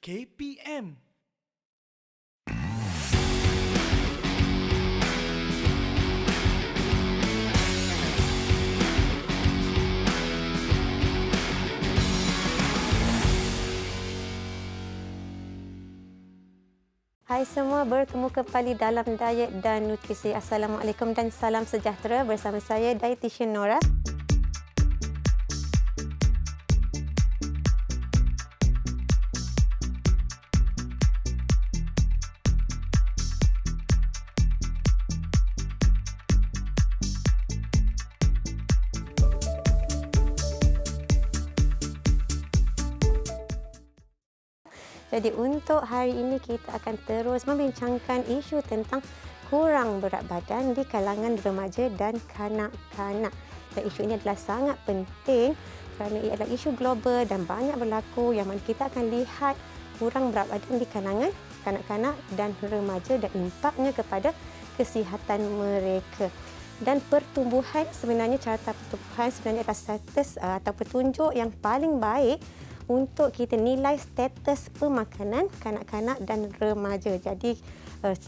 KPM. Hai semua, bertemu kembali dalam Diet dan Nutrisi. Assalamualaikum dan salam sejahtera bersama saya Dietitian Nora. Jadi untuk hari ini kita akan terus membincangkan isu tentang kurang berat badan di kalangan remaja dan kanak-kanak. Dan isu ini adalah sangat penting kerana ia adalah isu global dan banyak berlaku yang mana kita akan lihat kurang berat badan di kalangan kanak-kanak dan remaja dan impaknya kepada kesihatan mereka. Dan pertumbuhan sebenarnya, carta pertumbuhan sebenarnya adalah status atau petunjuk yang paling baik untuk kita nilai status pemakanan kanak-kanak dan remaja. Jadi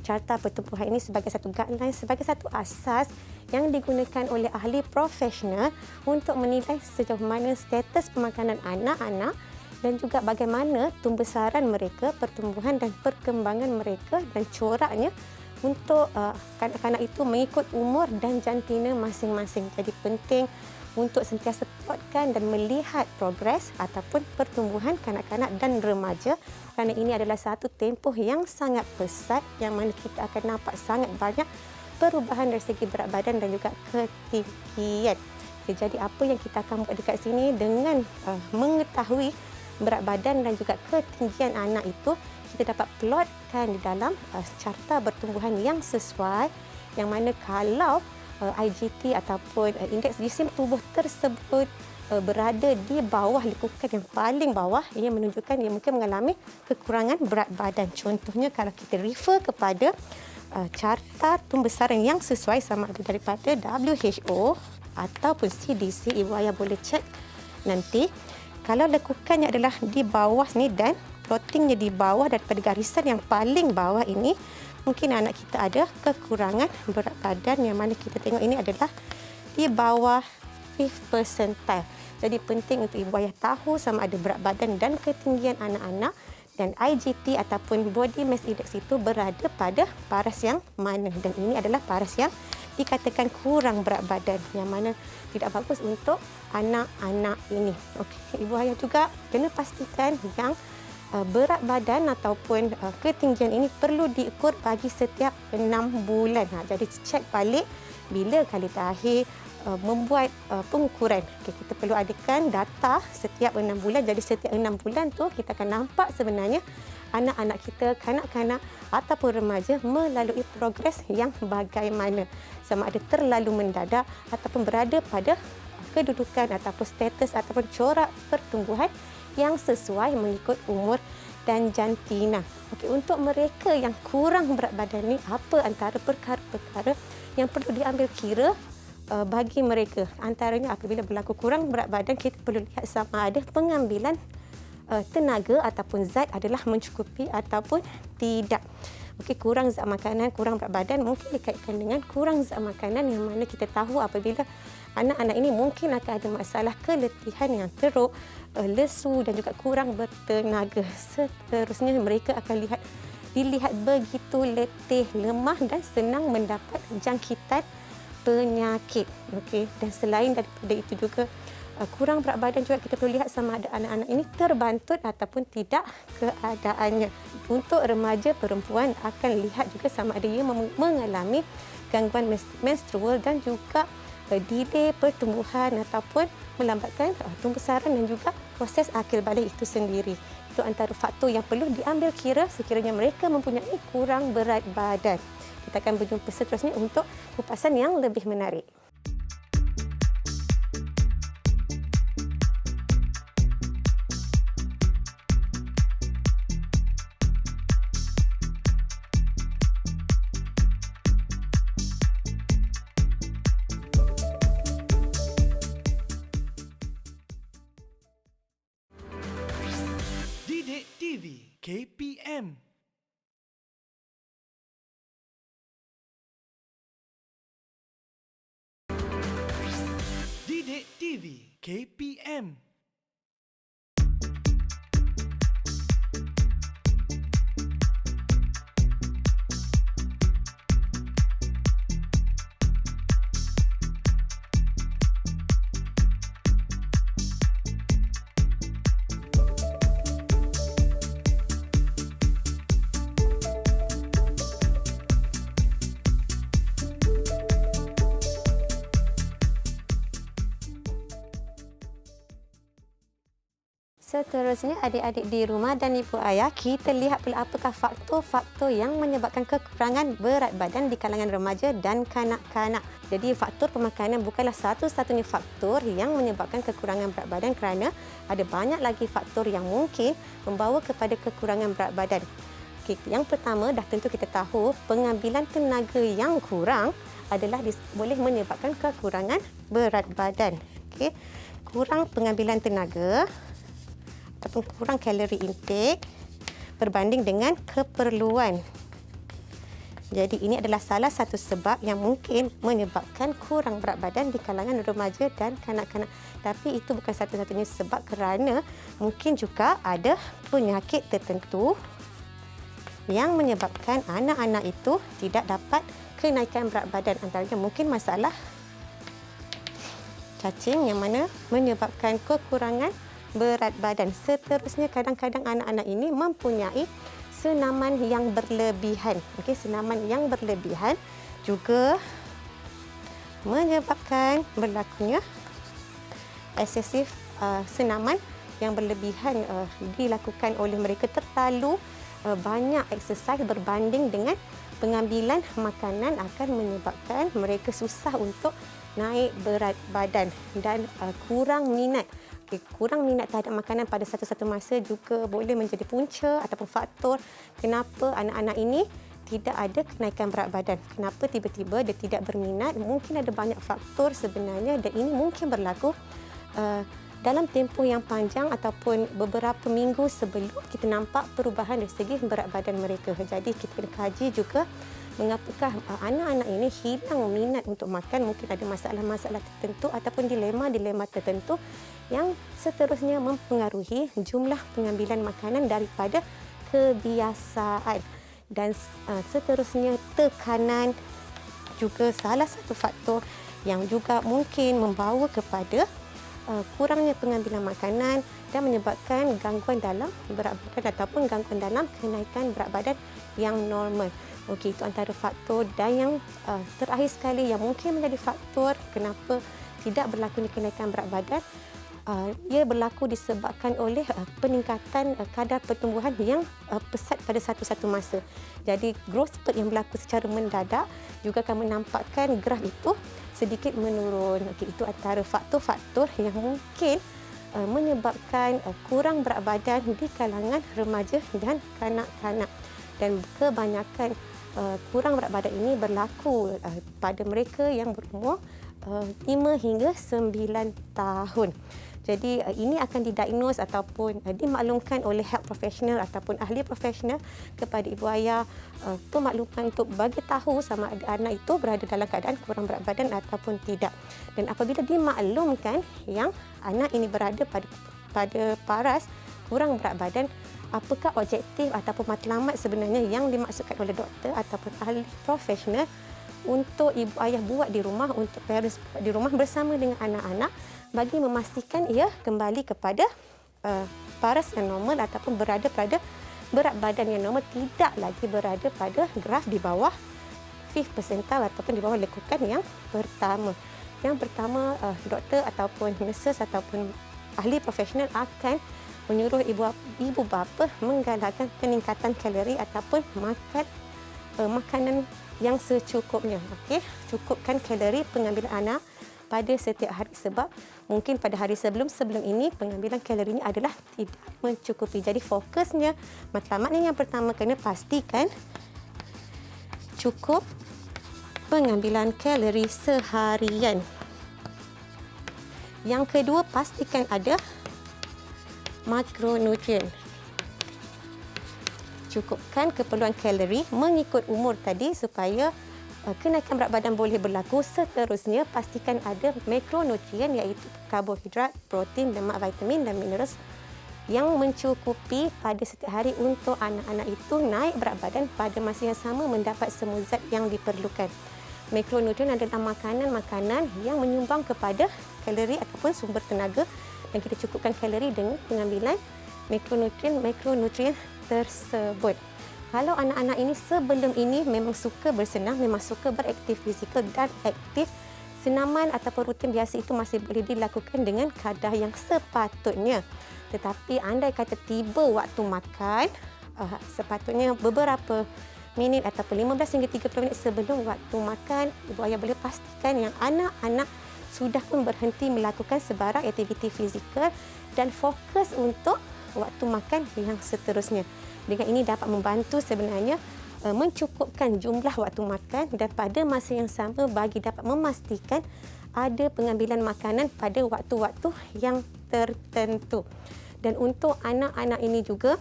carta pertumbuhan ini sebagai satu guideline, sebagai satu asas yang digunakan oleh ahli profesional untuk menilai sejauh mana status pemakanan anak-anak dan juga bagaimana tumbesaran mereka, pertumbuhan dan perkembangan mereka dan coraknya untuk kanak-kanak itu mengikut umur dan jantina masing-masing. Jadi penting untuk sentiasa plotkan dan melihat progres ataupun pertumbuhan kanak-kanak dan remaja kerana ini adalah satu tempoh yang sangat pesat yang mana kita akan nampak sangat banyak perubahan dari segi berat badan dan juga ketinggian. Jadi apa yang kita akan buat dekat sini dengan mengetahui berat badan dan juga ketinggian anak itu, kita dapat plotkan di dalam carta pertumbuhan yang sesuai, yang mana kalau IGT ataupun indeks jisim tubuh tersebut berada di bawah lekukan yang paling bawah, ia menunjukkan ia mungkin mengalami kekurangan berat badan. Contohnya kalau kita refer kepada carta tumbesaran yang sesuai sama ada daripada WHO ataupun CDC, ibu ayah boleh cek nanti. Kalau lekukannya adalah di bawah ni dan plottingnya di bawah daripada garisan yang paling bawah ini, mungkin anak kita ada kekurangan berat badan yang mana kita tengok ini adalah di bawah 5th percentile. Jadi penting untuk ibu ayah tahu sama ada berat badan dan ketinggian anak-anak dan IGT ataupun body mass index itu berada pada paras yang mana. Dan ini adalah paras yang dikatakan kurang berat badan yang mana tidak bagus untuk anak-anak ini. Okey, ibu ayah juga kena pastikan yang berat badan ataupun ketinggian ini perlu diukur bagi setiap 6 bulan. Jadi cek balik bila kali terakhir membuat pengukuran. Kita perlu adakan data setiap 6 bulan. Jadi setiap 6 bulan tu kita akan nampak sebenarnya anak-anak kita, kanak-kanak ataupun remaja melalui progres yang bagaimana. Sama ada terlalu mendadak ataupun berada pada kedudukan ataupun status ataupun corak pertumbuhan yang sesuai mengikut umur dan jantina. Okey, untuk mereka yang kurang berat badan ni, apa antara perkara-perkara yang perlu diambil kira bagi mereka? Antaranya apabila berlaku kurang berat badan, kita perlu lihat sama ada pengambilan tenaga ataupun zat adalah mencukupi ataupun tidak. Okey, kurang zat makanan, kurang berat badan mungkin dikaitkan dengan kurang zat makanan yang mana kita tahu apabila anak-anak ini mungkin akan ada masalah keletihan yang teruk, lesu dan juga kurang bertenaga. Seterusnya mereka akan dilihat begitu letih, lemah dan senang mendapat jangkitan penyakit. Okey, dan selain daripada itu juga kurang berat badan juga kita perlu lihat sama ada anak-anak ini terbantut ataupun tidak keadaannya. Untuk remaja perempuan akan lihat juga sama ada ia mengalami gangguan menstrual dan juga delay pertumbuhan ataupun melambatkan tumbesaran dan juga proses akil balik itu sendiri. Itu antara faktor yang perlu diambil kira sekiranya mereka mempunyai kurang berat badan. Kita akan berjumpa seterusnya untuk kupasan yang lebih menarik. Didik TV KPM. TV KPM. Seterusnya, adik-adik di rumah dan ibu ayah, kita lihat pula apakah faktor-faktor yang menyebabkan kekurangan berat badan di kalangan remaja dan kanak-kanak. Jadi, faktor pemakanan bukanlah satu-satunya faktor yang menyebabkan kekurangan berat badan, kerana ada banyak lagi faktor yang mungkin membawa kepada kekurangan berat badan. Okey, yang pertama, dah tentu kita tahu, pengambilan tenaga yang kurang adalah boleh menyebabkan kekurangan berat badan. Okey, kurang pengambilan tenaga ataupun kurang kalori intake berbanding dengan keperluan. Jadi ini adalah salah satu sebab yang mungkin menyebabkan kurang berat badan di kalangan remaja dan kanak-kanak. Tapi itu bukan satu-satunya sebab, kerana mungkin juga ada penyakit tertentu yang menyebabkan anak-anak itu tidak dapat kenaikan berat badan. Antaranya mungkin masalah cacing yang mana menyebabkan kekurangan berat badan. Seterusnya, kadang-kadang anak-anak ini mempunyai senaman yang berlebihan. Okey, senaman yang berlebihan juga menyebabkan berlakunya eksesif senaman yang berlebihan dilakukan oleh mereka. Terlalu banyak exercise berbanding dengan pengambilan makanan akan menyebabkan mereka susah untuk naik berat badan dan kurang minat. Kurang minat terhadap makanan pada satu-satu masa juga boleh menjadi punca ataupun faktor kenapa anak-anak ini tidak ada kenaikan berat badan. Kenapa tiba-tiba dia tidak berminat? Mungkin ada banyak faktor sebenarnya, dan ini mungkin berlaku dalam tempoh yang panjang ataupun beberapa minggu sebelum kita nampak perubahan dari segi berat badan mereka. Jadi kita kena kaji juga mengapakah anak-anak ini hilang minat untuk makan. Mungkin ada masalah-masalah tertentu ataupun dilema-dilema tertentu yang seterusnya mempengaruhi jumlah pengambilan makanan daripada kebiasaan. Dan seterusnya, tekanan juga salah satu faktor yang juga mungkin membawa kepada kurangnya pengambilan makanan dan menyebabkan gangguan dalam berat badan ataupun gangguan dalam kenaikan berat badan yang normal. Okey, itu antara faktor. Dan yang terakhir sekali yang mungkin menjadi faktor kenapa tidak berlakunya kenaikan berat badan, ia berlaku disebabkan oleh peningkatan kadar pertumbuhan yang pesat pada satu-satu masa. Jadi growth spurt yang berlaku secara mendadak juga akan menampakkan graf itu sedikit menurun. Okey, itu antara faktor-faktor yang mungkin menyebabkan kurang berat badan di kalangan remaja dan kanak-kanak. Dan kebanyakan kurang berat badan ini berlaku pada mereka yang berumur 5 hingga 9 tahun. Jadi ini akan didiagnos ataupun dimaklumkan oleh health professional ataupun ahli profesional kepada ibu ayah, pemakluman untuk bagi tahu sama ada anak itu berada dalam keadaan kurang berat badan ataupun tidak. Dan apabila dimaklumkan yang anak ini berada pada paras kurang berat badan, apakah objektif ataupun matlamat sebenarnya yang dimaksudkan oleh doktor ataupun ahli profesional untuk ibu ayah buat di rumah, untuk parents buat di rumah bersama dengan anak-anak bagi memastikan ia kembali kepada paras yang normal ataupun berada pada berat badan yang normal, tidak lagi berada pada graf di bawah 5th percentile ataupun di bawah lekukan yang pertama. Yang pertama, doktor ataupun nurses ataupun ahli profesional akan menyuruh ibu bapa menggalakkan peningkatan kalori ataupun makan makanan yang secukupnya. Okey, cukupkan kalori pengambilan anak pada setiap hari, sebab mungkin pada hari sebelum ini pengambilan kalorinya adalah tidak mencukupi. Jadi fokusnya, matlamatnya yang pertama, kena pastikan cukup pengambilan kalori seharian. Yang kedua, pastikan ada makronutrien. Cukupkan keperluan kalori mengikut umur tadi supaya kenaikan berat badan boleh berlaku. Seterusnya, pastikan ada makronutrien iaitu karbohidrat, protein, lemak, vitamin dan mineral yang mencukupi pada setiap hari untuk anak-anak itu naik berat badan pada masa yang sama mendapat semua zat yang diperlukan. Makronutrien adalah makanan-makanan yang menyumbang kepada kalori ataupun sumber tenaga dan kita cukupkan kalori dengan pengambilan makronutrien tersebut. Kalau anak-anak ini sebelum ini memang suka bersenam, memang suka beraktif fizikal dan aktif, senaman ataupun rutin biasa itu masih boleh dilakukan dengan kadar yang sepatutnya. Tetapi andai kata tiba waktu makan, sepatutnya beberapa minit ataupun 15 hingga 30 minit sebelum waktu makan, ibu ayah boleh pastikan yang anak-anak sudah pun berhenti melakukan sebarang aktiviti fizikal dan fokus untuk waktu makan yang seterusnya. Dengan ini dapat membantu sebenarnya mencukupkan jumlah waktu makan dan pada masa yang sama bagi dapat memastikan ada pengambilan makanan pada waktu-waktu yang tertentu. Dan untuk anak-anak ini juga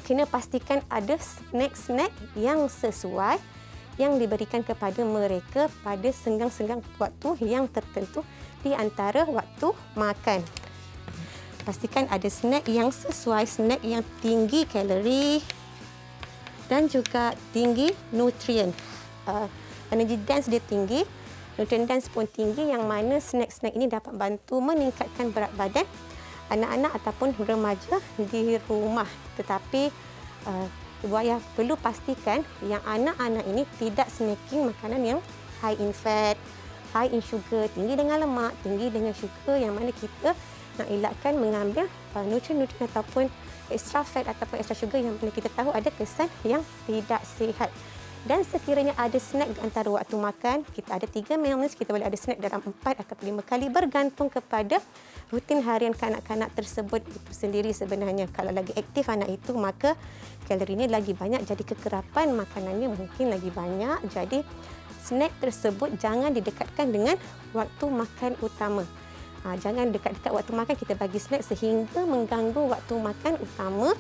kena pastikan ada snack-snack yang sesuai yang diberikan kepada mereka pada senggang-senggang waktu yang tertentu di antara waktu makan. Pastikan ada snack yang sesuai, snack yang tinggi kalori dan juga tinggi nutrien. Energy dense dia tinggi, nutrien dense pun tinggi, yang mana snack-snack ini dapat bantu meningkatkan berat badan anak-anak ataupun remaja di rumah. Tetapi ibu ayah perlu pastikan yang anak-anak ini tidak snacking makanan yang high in fat, high in sugar, tinggi dengan lemak, tinggi dengan sugar, yang mana kita nak elakkan mengambil nutrien-nutrien ataupun extra fat ataupun extra sugar yang mana kita tahu ada kesan yang tidak sihat. Dan sekiranya ada snack di antara waktu makan, kita ada 3 meals, kita boleh ada snack dalam 4 atau 5 kali bergantung kepada rutin harian kanak-kanak tersebut itu sendiri sebenarnya. Kalau lagi aktif anak itu, maka kalorinya lagi banyak, jadi kekerapan makanannya mungkin lagi banyak. Jadi snack tersebut jangan didekatkan dengan waktu makan utama. Jangan dekat-dekat waktu makan kita bagi snack sehingga mengganggu waktu makan utama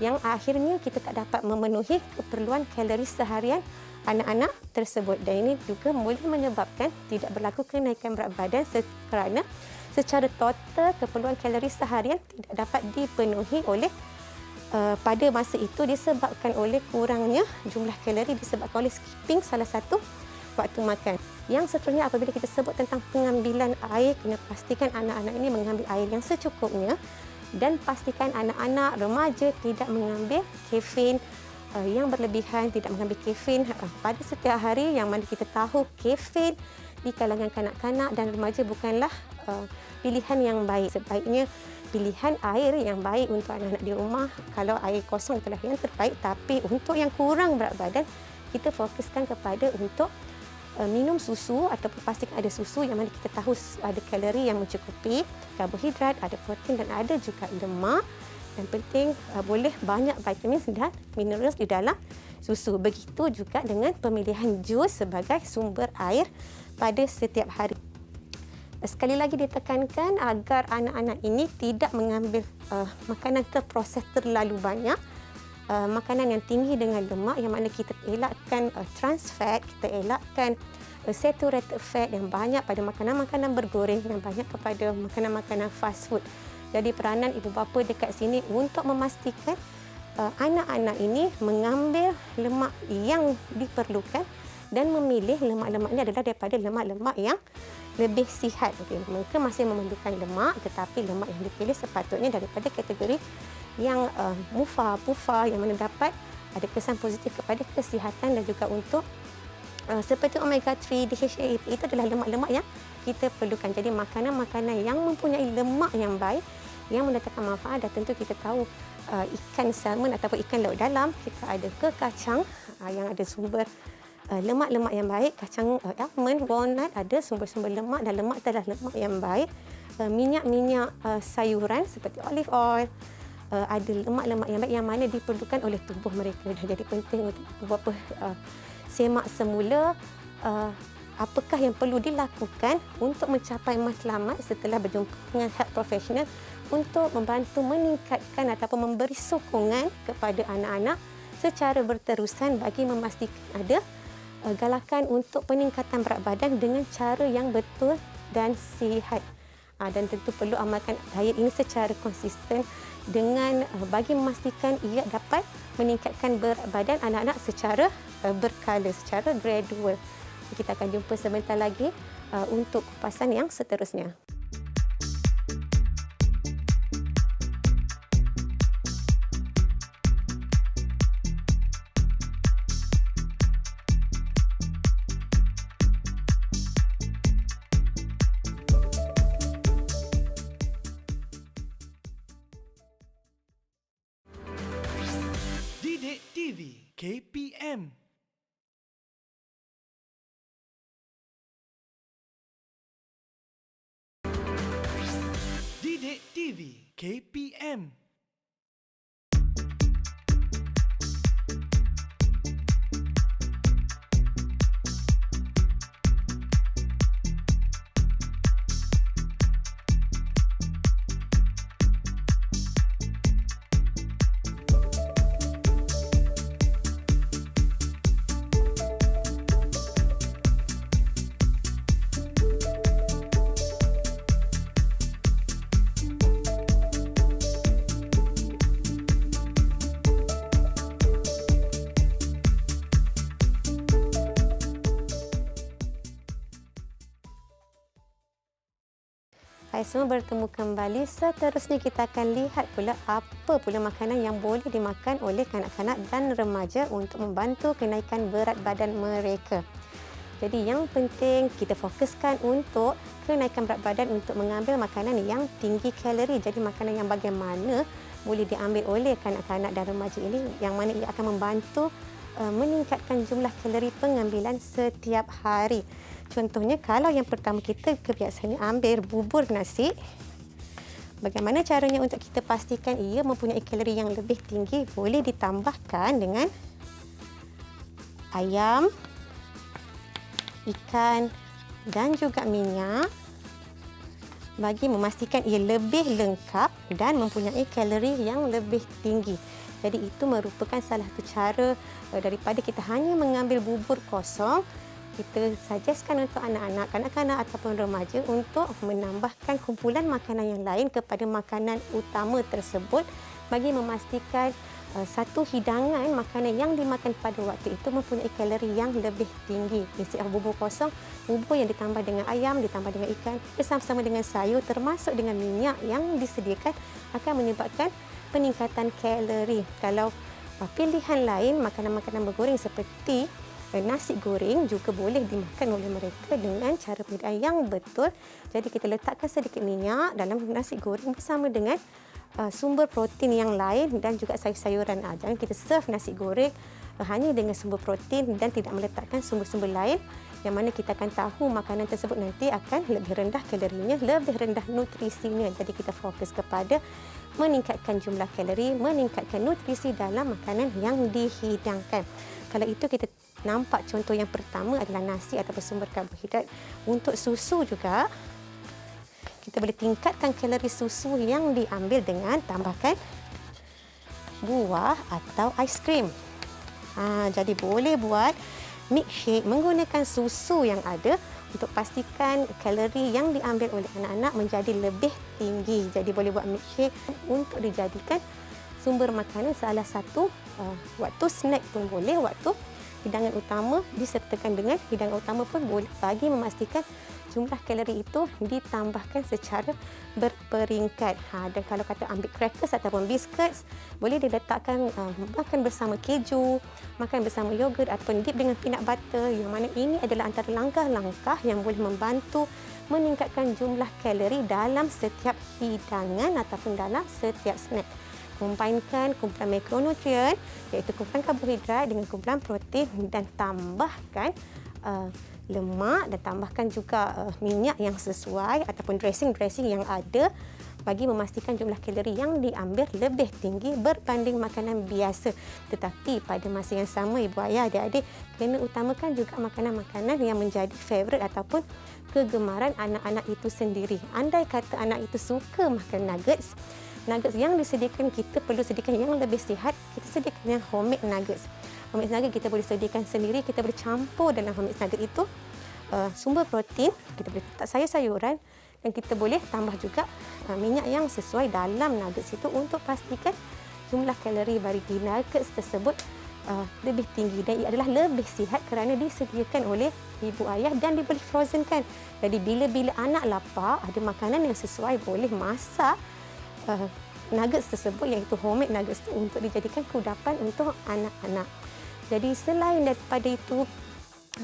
yang akhirnya kita tak dapat memenuhi keperluan kalori seharian anak-anak tersebut. Dan ini juga boleh menyebabkan tidak berlaku kenaikan berat badan kerana secara total keperluan kalori seharian tidak dapat dipenuhi oleh pada masa itu disebabkan oleh kurangnya jumlah kalori disebabkan oleh skipping salah satu waktu makan. Yang seterusnya apabila kita sebut tentang pengambilan air, kena pastikan anak-anak ini mengambil air yang secukupnya dan pastikan anak-anak remaja tidak mengambil kafein yang berlebihan, tidak mengambil kafein pada setiap hari, yang mana kita tahu kafein di kalangan kanak-kanak dan remaja bukanlah pilihan yang baik. Sebaiknya pilihan air yang baik untuk anak-anak di rumah, kalau air kosong itulah yang terbaik. Tapi untuk yang kurang berat badan, kita fokuskan kepada untuk minum susu ataupun pastikan ada susu yang mana kita tahu ada kalori yang mencukupi, karbohidrat, ada protein dan ada juga lemak. Dan penting boleh banyak vitamin dan mineral di dalam susu. Begitu juga dengan pemilihan jus sebagai sumber air pada setiap hari. Sekali lagi ditekankan agar anak-anak ini tidak mengambil makanan terproses terlalu banyak. Makanan yang tinggi dengan lemak, yang mana kita elakkan trans fat, kita elakkan saturated fat yang banyak pada makanan-makanan bergoreng, yang banyak kepada makanan-makanan fast food. Jadi peranan ibu bapa dekat sini untuk memastikan anak-anak ini mengambil lemak yang diperlukan dan memilih lemak-lemak ini adalah daripada lemak-lemak yang lebih sihat. Mereka masih memerlukan lemak, tetapi lemak yang dipilih sepatutnya daripada kategori yang pufa yang mana dapat ada kesan positif kepada kesihatan dan juga untuk seperti omega 3, DHA, itu adalah lemak-lemak yang kita perlukan. Jadi makanan-makanan yang mempunyai lemak yang baik yang mendatangkan manfaat, dan tentu kita tahu ikan salmon ataupun ikan laut dalam, kita ada ke kacang yang ada sumber lemak-lemak yang baik, kacang almond, walnut ada sumber-sumber lemak dan lemak adalah lemak yang baik. Minyak-minyak sayuran seperti olive oil, ada lemak-lemak yang baik yang mana diperlukan oleh tubuh mereka. Jadi penting untuk beberapa semak semula apakah yang perlu dilakukan untuk mencapai matlamat setelah berjumpa dengan health professional untuk membantu meningkatkan ataupun memberi sokongan kepada anak-anak secara berterusan bagi memastikan ada galakan untuk peningkatan berat badan dengan cara yang betul dan sihat. Dan tentu perlu amalkan diet ini secara konsisten dengan bagi memastikan ia dapat meningkatkan berat badan anak-anak secara berkala, secara gradual. Kita akan jumpa sebentar lagi untuk kupasan yang seterusnya. Didik TV KPM. Didik TV KPM. Hai semua, bertemu kembali. Seterusnya kita akan lihat pula apa pula makanan yang boleh dimakan oleh kanak-kanak dan remaja untuk membantu kenaikan berat badan mereka. Jadi yang penting kita fokuskan untuk kenaikan berat badan untuk mengambil makanan yang tinggi kalori. Jadi makanan yang bagaimana boleh diambil oleh kanak-kanak dan remaja ini, yang mana ia akan membantu meningkatkan jumlah kalori pengambilan setiap hari. Contohnya, kalau yang pertama kita kebiasaannya ambil bubur nasi, bagaimana caranya untuk kita pastikan ia mempunyai kalori yang lebih tinggi? Boleh ditambahkan dengan ayam, ikan dan juga minyak bagi memastikan ia lebih lengkap dan mempunyai kalori yang lebih tinggi. Jadi itu merupakan salah satu cara daripada kita hanya mengambil bubur kosong. Kita suggestkan untuk anak-anak, kanak-kanak ataupun remaja untuk menambahkan kumpulan makanan yang lain kepada makanan utama tersebut bagi memastikan satu hidangan makanan yang dimakan pada waktu itu mempunyai kalori yang lebih tinggi. Istilah bubur kosong, bubur yang ditambah dengan ayam, ditambah dengan ikan, bersama-sama dengan sayur termasuk dengan minyak yang disediakan akan menyebabkan peningkatan kalori. Kalau pilihan lain, makanan-makanan bergoreng seperti nasi goreng juga boleh dimakan oleh mereka dengan cara pengadaan yang betul. Jadi kita letakkan sedikit minyak dalam nasi goreng bersama dengan sumber protein yang lain dan juga sayur-sayuran. Jangan kita serve nasi goreng hanya dengan sumber protein dan tidak meletakkan sumber-sumber lain, yang mana kita akan tahu makanan tersebut nanti akan lebih rendah kalorinya, lebih rendah nutrisinya. Jadi kita fokus kepada meningkatkan jumlah kalori, meningkatkan nutrisi dalam makanan yang dihidangkan. Kalau itu kita nampak contoh yang pertama adalah nasi ataupun sumber karbohidrat. Untuk susu juga, kita boleh tingkatkan kalori susu yang diambil dengan tambahkan buah atau aiskrim. Jadi boleh buat milkshake menggunakan susu yang ada untuk pastikan kalori yang diambil oleh anak-anak menjadi lebih tinggi. Jadi boleh buat milkshake untuk dijadikan sumber makanan salah satu waktu snack pun boleh, waktu hidangan utama disertakan dengan hidangan utama pun boleh, bagi memastikan jumlah kalori itu ditambahkan secara berperingkat. Dan kalau kata ambil crackers ataupun biscuits, boleh diletakkan makan bersama keju, makan bersama yogurt ataupun dip dengan peanut butter, yang mana ini adalah antara langkah-langkah yang boleh membantu meningkatkan jumlah kalori dalam setiap hidangan ataupun dalam setiap snack. Kombainkan kumpulan makronutrien, iaitu kumpulan karbohidrat dengan kumpulan protein, dan tambahkan lemak, dan tambahkan juga minyak yang sesuai ataupun dressing yang ada bagi memastikan jumlah kalori yang diambil lebih tinggi berbanding makanan biasa. Tetapi pada masa yang sama, ibu ayah, adik-adik kena utamakan juga makanan-makanan yang menjadi favourite ataupun kegemaran anak-anak itu sendiri. Andai kata anak itu suka makan nuggets yang disediakan, kita perlu sediakan yang lebih sihat. Kita sediakan yang homemade nuggets. Mix nugget kita boleh sediakan sendiri, kita boleh campur dalam mix nugget itu sumber protein, kita boleh letak sayur-sayuran dan kita boleh tambah juga minyak yang sesuai dalam nuggets itu untuk pastikan jumlah kalori bagi nuggets tersebut lebih tinggi dan ia adalah lebih sihat kerana disediakan oleh ibu ayah dan dibeli frozen kan. Jadi bila-bila anak lapar, ada makanan yang sesuai, boleh masak nuggets tersebut iaitu homemade nuggets itu untuk dijadikan kudapan untuk anak-anak. Jadi selain daripada itu,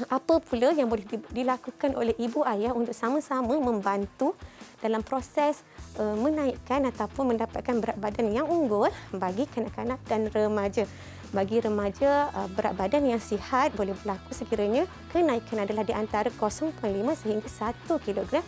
apa pula yang boleh dilakukan oleh ibu ayah untuk sama-sama membantu dalam proses menaikkan ataupun mendapatkan berat badan yang unggul bagi kanak-kanak dan remaja. Bagi remaja, berat badan yang sihat boleh berlaku sekiranya kenaikan adalah di antara 0.5 sehingga 1 kilogram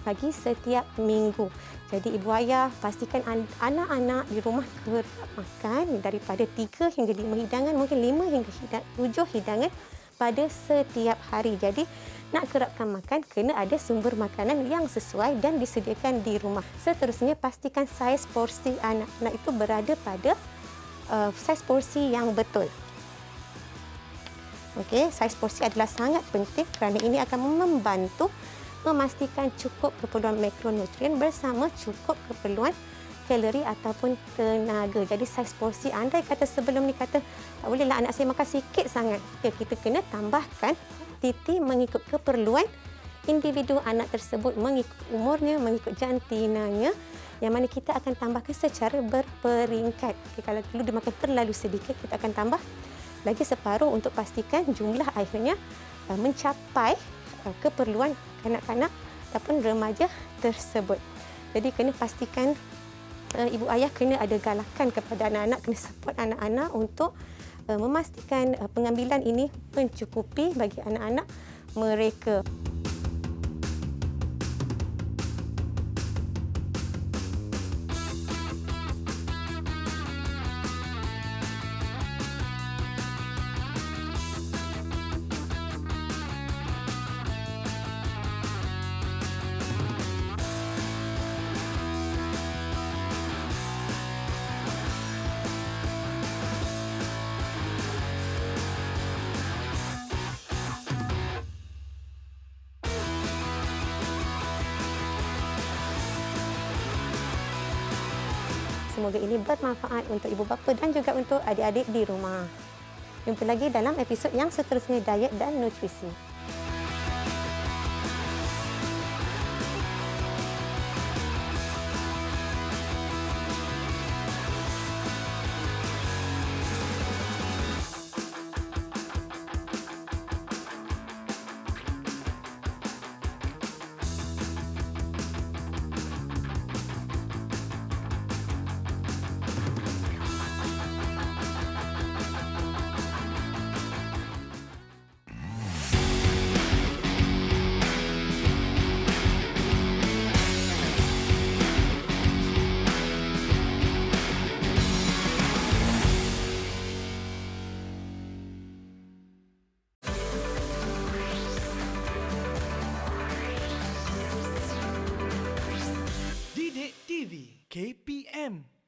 bagi setiap minggu. Jadi ibu ayah pastikan anak-anak di rumah kerap makan daripada 3 hingga 5 hidangan, mungkin 5 hingga 7 hidangan pada setiap hari. Jadi nak kerapkan makan, kena ada sumber makanan yang sesuai dan disediakan di rumah. Seterusnya, pastikan saiz porsi anak-anak itu berada pada saiz porsi yang betul. Okey, saiz porsi adalah sangat penting kerana ini akan membantu memastikan cukup keperluan makronutrien bersama cukup keperluan kalori ataupun tenaga. Jadi saiz porsi, andai kata sebelum ni kata tak bolehlah anak saya makan sikit sangat, ya, kita kena tambahkan titi mengikut keperluan individu anak tersebut, mengikut umurnya, mengikut jantinanya, yang mana kita akan tambahkan secara berperingkat. Okay, kalau perlu dia makan terlalu sedikit, kita akan tambah lagi separuh untuk pastikan jumlah akhirnya mencapai keperluan kanak-kanak ataupun remaja tersebut. Jadi kena pastikan ibu ayah kena ada galakan kepada anak-anak, kena support anak-anak untuk memastikan pengambilan ini mencukupi bagi anak-anak mereka. Semoga ini bermanfaat untuk ibu bapa dan juga untuk adik-adik di rumah. Jumpa lagi dalam episod yang seterusnya, diet dan nutrisi. Didik TV KPM